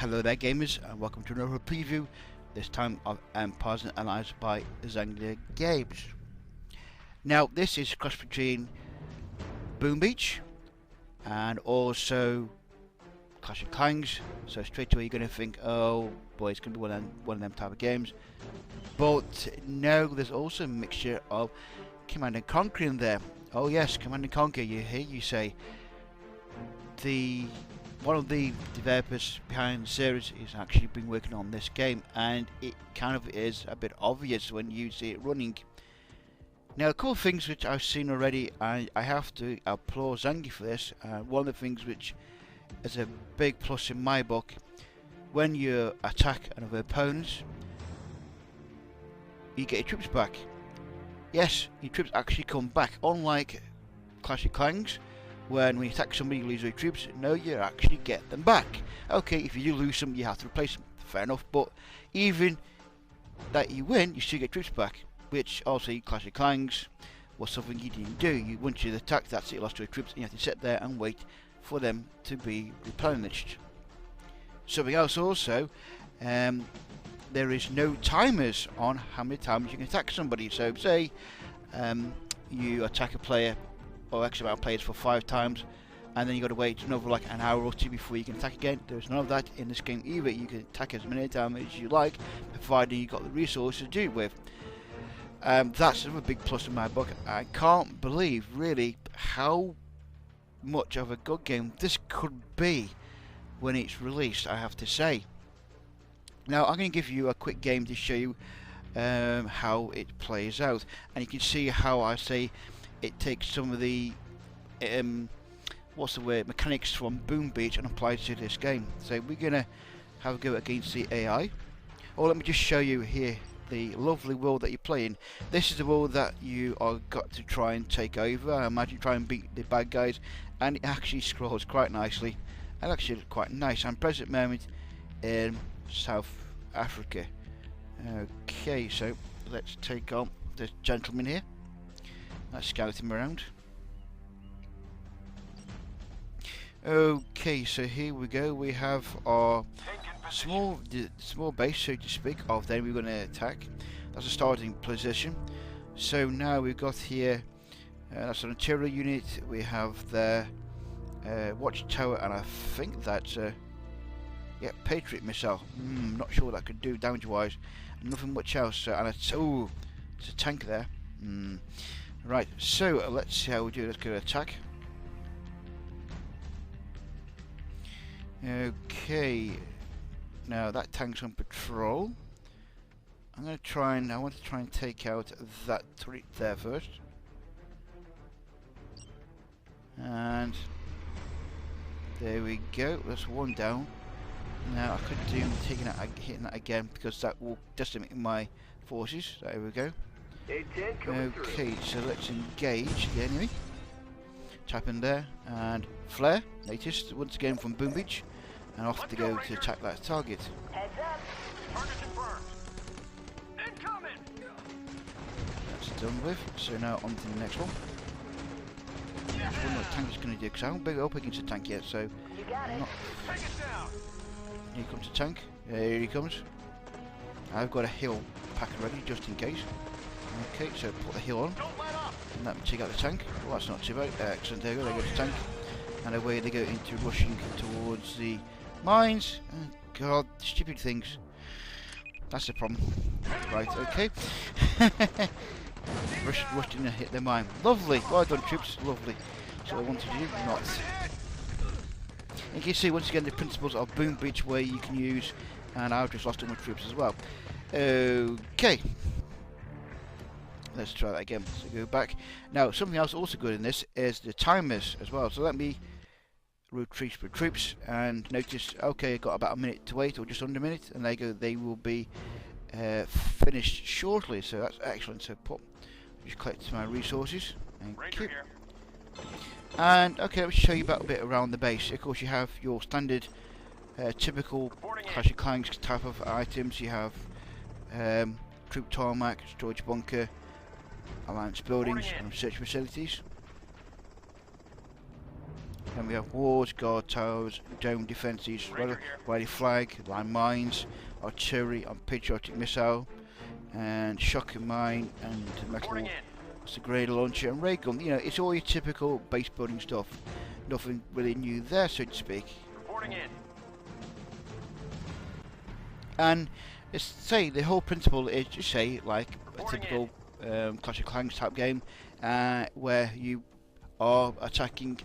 Hello there gamers, and welcome to another preview, this time of Empires and Allies by Zynga Games. Now this is a cross between Boom Beach and also Clash of Clans, so straight away you're going to think, oh boy, it's going to be one of them type of games. But no, there's also a mixture of Command and Conquer in there. Oh yes, Command and Conquer, you say. One of the developers behind the series is actually been working on this game, and it kind of is a bit obvious when you see it running. Now, a couple of things which I've seen already, and I have to applaud Zynga for this. One of the things which is a big plus in my book, when you attack another opponent, you get your troops back. Yes, your troops actually come back, unlike Clash of Clans, when you attack somebody you lose your troops. No, you actually get them back. Okay, if you do lose them, you have to replace them. Fair enough, but even that you win, you still get troops back, which also Clash of Clans was something you didn't do. Once you attack, that's it, you lost your troops, and you have to sit there and wait for them to be replenished. Something else also, there is no timers on how many times you can attack somebody. So say you attack a player or X amount of players for 5 times, and then you got to wait another like an hour or 2 before you can attack again. There's none of that in this game either. You can attack as many times as you like, provided you got the resources to do it with. That's a big plus in my book. I can't believe really how much of a good game this could be when it's released, I have to say. Now I'm going to give you a quick game to show you how it plays out, and you can see how I say it takes some of the mechanics from Boom Beach and applies to this game. So we're gonna have a go against the AI. Oh, let me just show you here the lovely world that you're playing. This is the world that you are got to try and take over. I imagine try and beat the bad guys, and it actually scrolls quite nicely and actually quite nice. I'm present moment in South Africa. Okay, so let's take on this gentleman here. Let's scout him around. Okay, so here we go. We have our small base, so to speak, of them we're going to attack. That's a starting position. So now we've got here, that's an artillery unit. We have the watchtower, and I think that's yeah, Patriot missile. Not sure what that could do damage-wise. Nothing much else. And it's a tank there. Right, so let's see how we do. Let's go to attack. Okay, now that tank's on patrol. I want to try and take out that turret there first. And there we go. That's one down. Now I could do hitting that again, because that will decimate my forces. There we go. Okay, so let's engage the enemy. Tap in there and flare. Latest once again from Boom Beach, and off to go to attack that target. Heads up. Target confirmed. Incoming. That's done with. So now on to the next one. That's one what the tank is going to do, because I haven't been up against the tank yet. So You got it. Take it down. Here comes the tank. Here he comes. I've got a hill pack ready just in case. Okay, so put the hill on, and let me take out the tank. Well, that's not too bad. Excellent, there we go, there goes the tank. And away they go into rushing towards the mines. Oh, God, stupid things. That's the problem. Right, okay. Rushed in and hit the mine. Lovely, well done troops, lovely. So I wanted to do, not. You can see once again the principles of Boom Beach where you can use, and I've just lost all my troops as well. Okay. Let's try that again. So go back. Now, something else also good in this is the timers as well. So let me retreat for troops, and notice, okay, I've got about a minute to wait, or just under a minute, and there you go. They will be finished shortly. So that's excellent. So just collect my resources. Thank you. And okay, let me show you about a bit around the base. Of course, you have your standard, typical Clash of Clans type of items. You have troop tarmac, storage bunker, alliance buildings, and research facilities. And we have walls, guard towers, dome defences, rally flag, line mines, artillery, and patriotic missile, and shotgun mine, and metal. It's a grenade launcher and ray gun. You know, it's all your typical base building stuff. Nothing really new there, so to speak. Reporting in. And it's say the whole principle is just say like a typical Clash of Clans type game, where you are attacking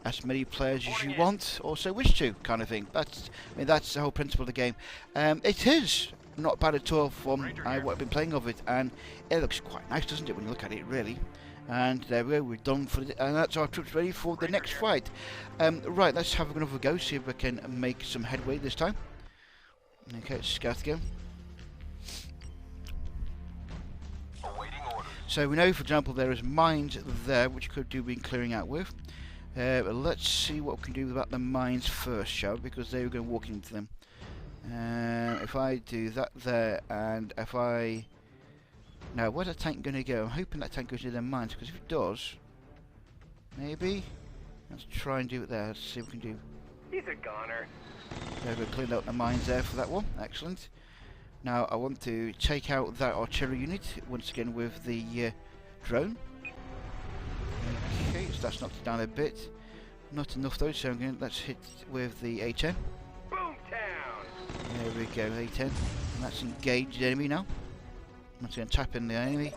as many players as you want, or so wish to, kind of thing. That's the whole principle of the game. It is not bad at all from what I've been playing of it, and it looks quite nice, doesn't it, when you look at it, really. And there we go, we're done for it, and that's our troops ready for the next fight. Right, let's have another go, see if we can make some headway this time. Okay, let's scout again. So we know, for example, there is mines there, which could do with clearing out with. Let's see what we can do about the mines first, shall we? Because they were going to walk into them. If I do that there, and if I... Now, where's that tank going to go? I'm hoping that tank goes into their mines, because if it does... Maybe? Let's try and do it there. Let's see what we can do. He's a goner. There we go, cleaned out the mines there for that one. Excellent. Now, I want to take out that artillery unit, once again with the drone. Okay, so that's knocked it down a bit. Not enough though, so let's hit with the A10. Boomtown. There we go, A10. And that's engaged the enemy now. I'm just going to tap in the enemy.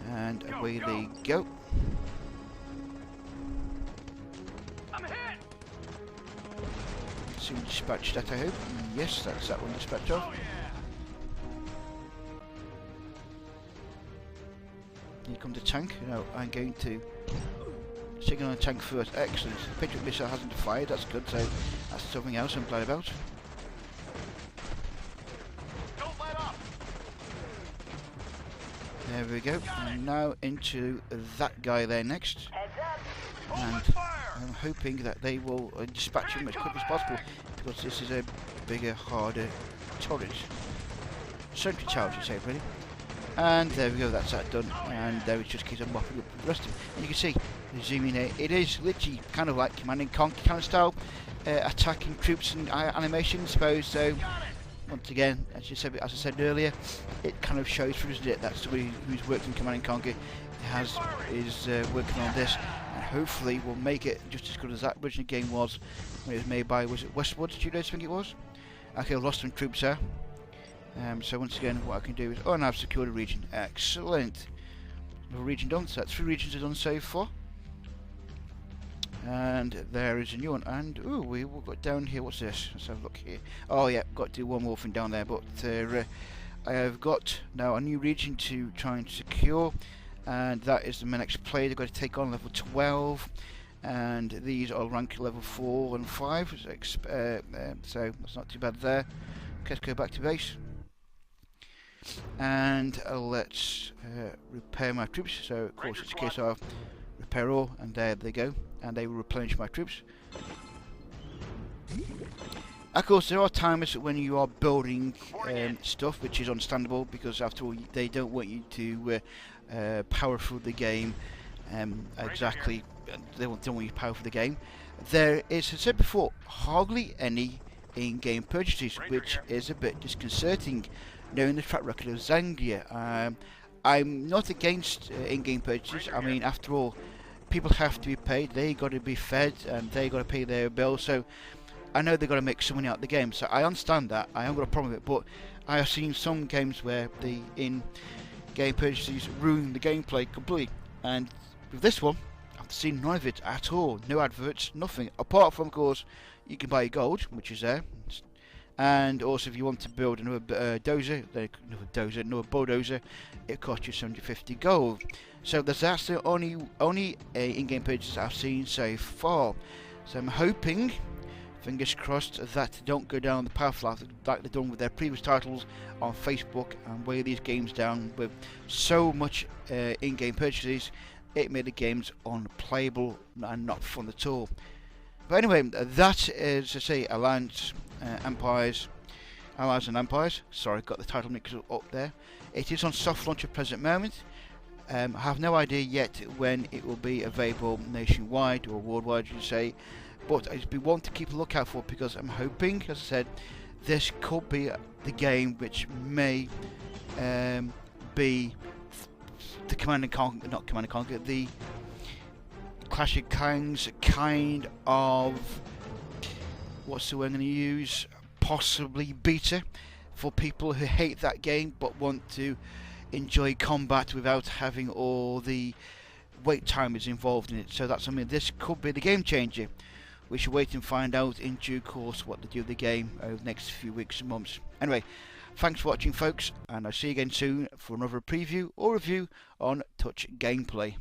And away they go. I'm hit. Soon dispatched that, I hope. Yes, that's that one dispatched off. Oh, yeah. Here comes the tank. No, I'm going to signal on the tank first. Excellent. The Patriot missile hasn't fired. That's good. So that's something else I'm glad about. Don't let up. There we go. And now into that guy there next. Heads up. And Open fire. I'm hoping that they will dispatch him as quick as possible, because this is a bigger, harder turret. Sentry tower, I should say, really. And there we go, that's that done. And there it just keeps on mopping up the rest of it. And you can see, zooming in, it is literally kind of like Command and Conquer kind of style, attacking troops and animation, I suppose. So, once again, as I said earlier, it kind of shows through, doesn't it, that somebody who's worked in Command and Conquer is working on this, and hopefully will make it just as good as that original game was when it was made by, was it Westwood Studios, I think it was? Okay, I've lost some troops there. So once again, what I can do is, oh, and I've secured a region. Excellent. Another region done. So that's 3 regions are done so far. And there is a new one. And ooh, we've got down here. What's this? Let's have a look here. Oh yeah, got to do one more thing down there. But I have got now a new region to try and secure, and that is the next player they've got to take on, level 12. And these are ranked level 4 and 5. So that's not too bad there. Okay, let's go back to base. And let's repair my troops. So of course it's a case of repair all, and there they go, and they will replenish my troops. Of course, there are times when you are building stuff, which is understandable, because after all they don't want you to power through the game exactly. They don't want you to power through the game. There is, as I said before, hardly any in-game purchases, which is a bit disconcerting, knowing the track record of Zynga. I'm not against in-game purchases. I mean, after all, people have to be paid, they got to be fed, and they got to pay their bills, so I know they've got to make some money out of the game, so I understand that. I haven't got a problem with it, but I have seen some games where the in-game purchases ruin the gameplay completely, and with this one, I've seen none of it at all. No adverts, nothing, apart from, of course, you can buy gold, which is there, and also if you want to build another another bulldozer, it costs you 750 gold. So that's the only in-game purchases I've seen so far. So I'm hoping, fingers crossed, that they don't go down the path like they've done with their previous titles on Facebook and weigh these games down with so much in-game purchases. It made the games unplayable and not fun at all. But anyway, that is, I say, Allies and Empires. Sorry, got the title mixed up there. It is on soft launch at the present moment. I have no idea yet when it will be available nationwide or worldwide, you say. but it's be one to keep a lookout for, because I'm hoping, as I said, this could be the game which may be the Command and Conquer, not Command and Conquer, the Clash of Clans kind of, what's the word I'm going to use, possibly beta for people who hate that game but want to enjoy combat without having all the wait timers involved in it. So that's something, this could be the game changer. We should wait and find out in due course what they do with the game over the next few weeks and months. Anyway, thanks for watching, folks, and I'll see you again soon for another preview or review on Touch Gameplay.